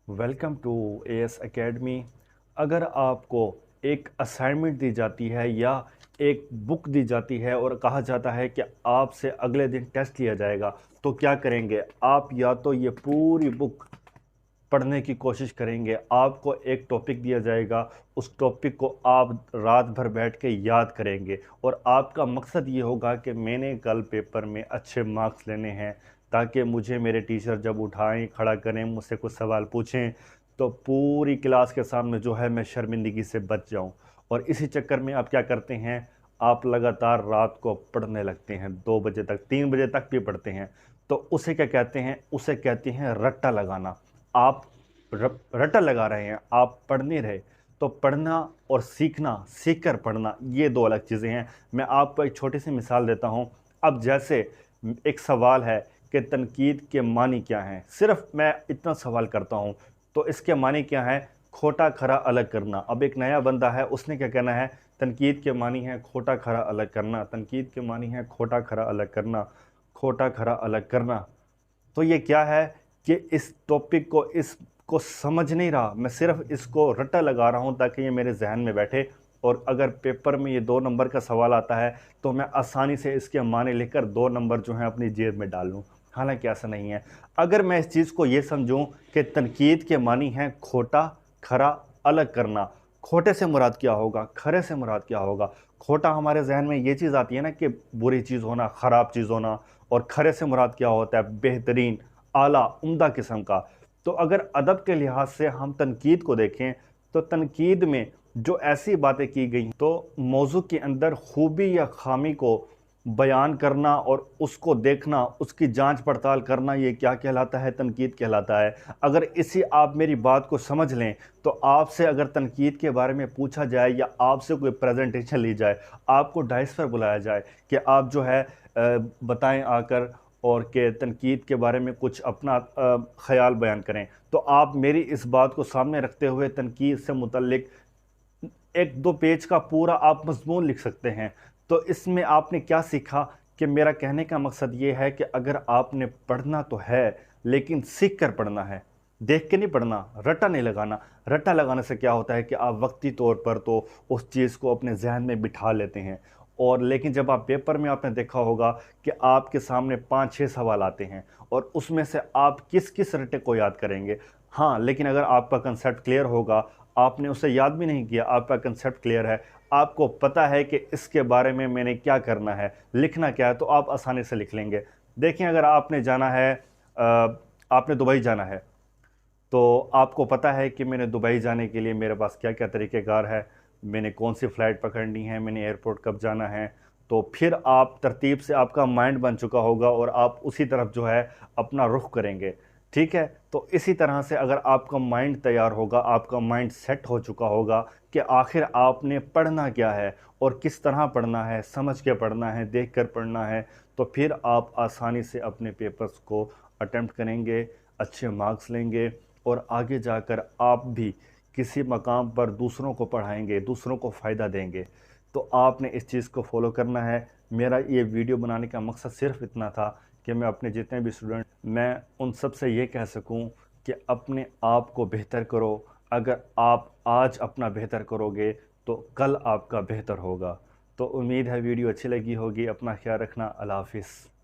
Welcome to as academy. अगर आपको एक असाइनमेंट दी जाती है या एक बुक दी जाती है और कहा जाता है कि आपसे अगले दिन टेस्ट लिया जाएगा, तो क्या करेंगे आप? या तो ये पूरी बुक पढ़ने की कोशिश करेंगे। आपको एक टॉपिक दिया जाएगा, उस टॉपिक को आप रात भर बैठ के याद करेंगे और आपका मकसद ये होगा कि मैंने कल पेपर में अच्छे मार्क्स लेने हैं, ताकि मुझे मेरे टीचर जब उठाएं, खड़ा करें, मुझसे कुछ सवाल पूछें तो पूरी क्लास के सामने जो है मैं शर्मिंदगी से बच जाऊं। और इसी चक्कर में आप क्या करते हैं, आप लगातार रात को पढ़ने लगते हैं, 2 बजे तक, 3 बजे तक भी पढ़ते हैं। तो उसे क्या कहते हैं? उसे कहते हैं रट्टा लगाना। आप रट्टा लगा रहे हैं, आप पढ़ नहीं रहे। तो पढ़ना और सीखना, सीख कर पढ़ना, ये दो अलग चीज़ें हैं। मैं आपको एक छोटी सी मिसाल देता हूँ। अब जैसे एक सवाल है कि तनकीद के मानी क्या हैं, सिर्फ मैं इतना सवाल करता हूँ तो इसके मानी क्या है? खोटा खरा अलग करना। अब एक नया बंदा है, उसने क्या कहना है? तनकीद के मानी है खोटा खरा अलग करना, तनकीद के मानी है खोटा खरा अलग करना, खोटा खरा अलग करना। तो ये क्या है कि इस टॉपिक को, इसको समझ नहीं रहा, मैं सिर्फ इसको रट्टा लगा रहा हूँ ताकि ये मेरे जहन में बैठे। और अगर पेपर में ये 2 नंबर का सवाल आता है तो मैं आसानी से इसके माने लिखकर 2 नंबर जो हैं अपनी जेब में डाल लूँ। हालांकि ऐसा नहीं है। अगर मैं इस चीज़ को ये समझूं कि तनकीद के मानी हैं खोटा खरा अलग करना, खोटे से मुराद क्या होगा, खरे से मुराद क्या होगा? खोटा हमारे जहन में ये चीज़ आती है ना कि बुरी चीज़ होना, ख़राब चीज़ होना। और खरे से मुराद क्या होता है? बेहतरीन, आला, उम्दा किस्म का। तो अगर अदब के लिहाज से हम तनकीद को देखें तो तनकीद में जो ऐसी बातें की गई, तो मौजू के अंदर खूबी या खामी को बयान करना और उसको देखना, उसकी जांच पड़ताल करना, ये क्या कहलाता है? तनकीद कहलाता है। अगर इसी आप मेरी बात को समझ लें तो आपसे अगर तनकीद के बारे में पूछा जाए या आपसे कोई प्रेजेंटेशन ली जाए, आपको डाइस पर बुलाया जाए कि आप जो है बताएं आकर, और के तनकीद के बारे में कुछ अपना ख्याल बयान करें, तो आप मेरी इस बात को सामने रखते हुए तनकीद से मुतल्लिक 1-2 पेज का पूरा आप मज़मून लिख सकते हैं। तो इसमें आपने क्या सीखा? कि मेरा कहने का मकसद ये है कि अगर आपने पढ़ना तो है, लेकिन सीख कर पढ़ना है, देख के नहीं पढ़ना, रट्टा नहीं लगाना। रट्टा लगाने से क्या होता है कि आप वक्ती तौर पर तो उस चीज़ को अपने जहन में बिठा लेते हैं, और लेकिन जब आप पेपर में, आपने देखा होगा कि आपके सामने 5-6 सवाल आते हैं और उसमें से आप किस किस रट्टे को याद करेंगे? हाँ, लेकिन अगर आपका कंसेप्ट क्लियर होगा, आपने उसे याद भी नहीं किया, आपका कंसेप्ट क्लियर है, आपको पता है कि इसके बारे में मैंने क्या करना है, लिखना क्या है, तो आप आसानी से लिख लेंगे। देखें, अगर आपने जाना है, आपने दुबई जाना है, तो आपको पता है कि मैंने दुबई जाने के लिए मेरे पास क्या क्या तरीक़ेकार है, मैंने कौन सी फ़्लाइट पकड़नी है, मैंने एयरपोर्ट कब जाना है। तो फिर आप तरतीब से, आपका माइंड बन चुका होगा और आप उसी तरफ जो है अपना रुख करेंगे। ठीक है? तो इसी तरह से अगर आपका माइंड तैयार होगा, आपका माइंड सेट हो चुका होगा कि आखिर आपने पढ़ना क्या है और किस तरह पढ़ना है, समझ के पढ़ना है, देख कर पढ़ना है, तो फिर आप आसानी से अपने पेपर्स को अटेम्प्ट करेंगे, अच्छे मार्क्स लेंगे और आगे जाकर आप भी किसी मकाम पर दूसरों को पढ़ाएंगे, दूसरों को फ़ायदा देंगे। तो आपने इस चीज़ को फॉलो करना है। मेरा ये वीडियो बनाने का मकसद सिर्फ इतना था कि मैं अपने जितने भी स्टूडेंट, मैं उन सब से ये कह सकूं कि अपने आप को बेहतर करो। अगर आप आज अपना बेहतर करोगे तो कल आपका बेहतर होगा। तो उम्मीद है वीडियो अच्छी लगी होगी। अपना ख्याल रखना। अल्लाह हाफिज़।